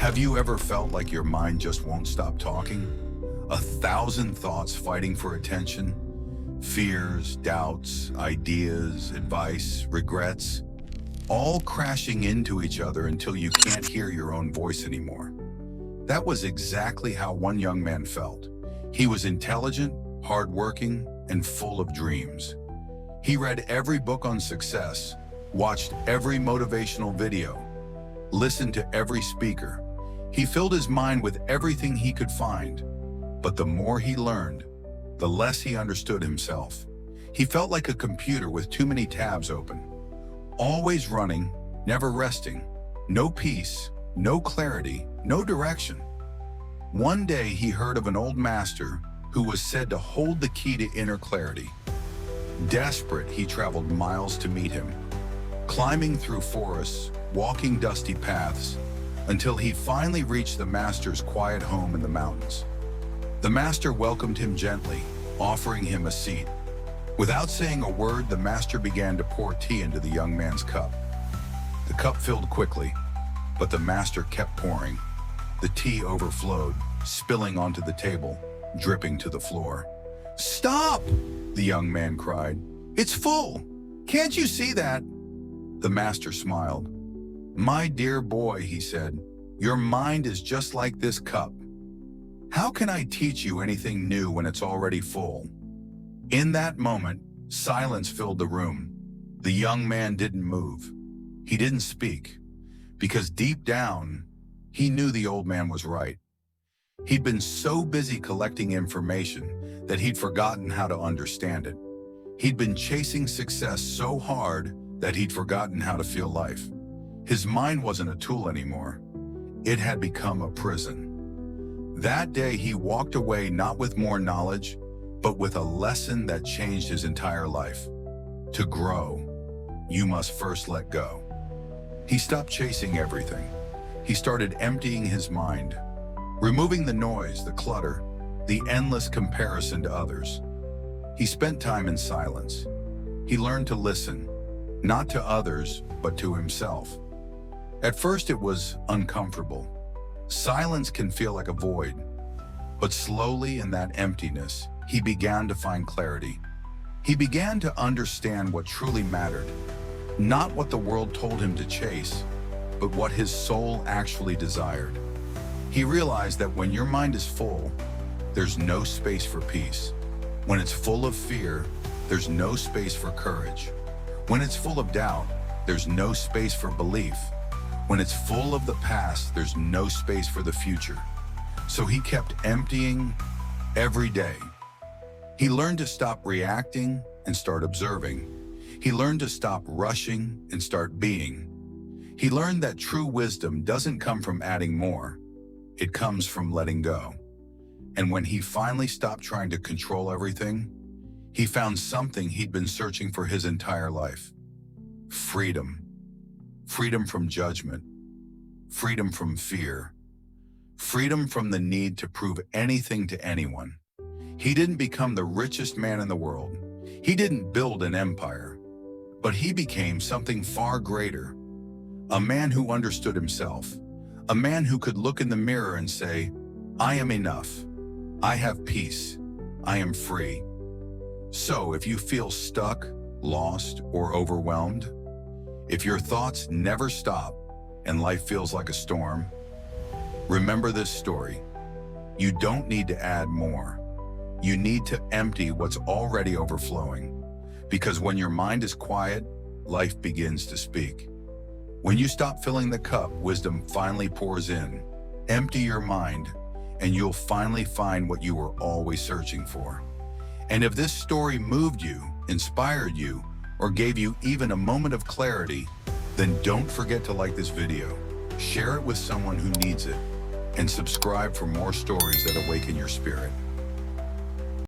Have you ever felt like your mind just won't stop talking? 1,000 thoughts fighting for attention, fears, doubts, ideas, advice, regrets, all crashing into each other until you can't hear your own voice anymore. That was exactly how one young man felt. He was intelligent, hardworking, and full of dreams. He read every book on success, watched every motivational video, listened to every speaker. He filled his mind with everything he could find. But the more he learned, the less he understood himself. He felt like a computer with too many tabs open, always running, never resting, no peace, no clarity, no direction. One day he heard of an old master who was said to hold the key to inner clarity. Desperate, he traveled miles to meet him, climbing through forests, walking dusty paths, until he finally reached the master's quiet home in the mountains. The master welcomed him gently, offering him a seat. Without saying a word, the master began to pour tea into the young man's cup. The cup filled quickly, but the master kept pouring. The tea overflowed, spilling onto the table, dripping to the floor. "Stop!" the young man cried. "It's full! Can't you see that?" The master smiled. "My dear boy," he said, "your mind is just like this cup. How can I teach you anything new when it's already full?" In that moment, silence filled the room. The young man didn't move. He didn't speak, because deep down, he knew the old man was right. He'd been so busy collecting information that he'd forgotten how to understand it. He'd been chasing success so hard that he'd forgotten how to feel life. His mind wasn't a tool anymore. It had become a prison. That day, he walked away not with more knowledge, but with a lesson that changed his entire life. To grow, you must first let go. He stopped chasing everything. He started emptying his mind, removing the noise, the clutter, the endless comparison to others. He spent time in silence. He learned to listen, not to others, but to himself. At first, it was uncomfortable. Silence can feel like a void, but slowly in that emptiness, he began to find clarity. He began to understand what truly mattered, not what the world told him to chase, but what his soul actually desired. He realized that when your mind is full, there's no space for peace. When it's full of fear, there's no space for courage. When it's full of doubt, there's no space for belief. When it's full of the past, there's no space for the future. So he kept emptying every day. He learned to stop reacting and start observing. He learned to stop rushing and start being. He learned that true wisdom doesn't come from adding more. It comes from letting go. And when he finally stopped trying to control everything, he found something he'd been searching for his entire life. Freedom. Freedom from judgment. Freedom from fear. Freedom from the need to prove anything to anyone. He didn't become the richest man in the world. He didn't build an empire. But he became something far greater. A man who understood himself. A man who could look in the mirror and say, "I am enough. I have peace. I am free." So if you feel stuck, lost, or overwhelmed, if your thoughts never stop and life feels like a storm, remember this story. You don't need to add more. You need to empty what's already overflowing. Because when your mind is quiet, life begins to speak. When you stop filling the cup, wisdom finally pours in. Empty your mind, and you'll finally find what you were always searching for. And if this story moved you, inspired you, or gave you even a moment of clarity, then don't forget to like this video, share it with someone who needs it, and subscribe for more stories that awaken your spirit.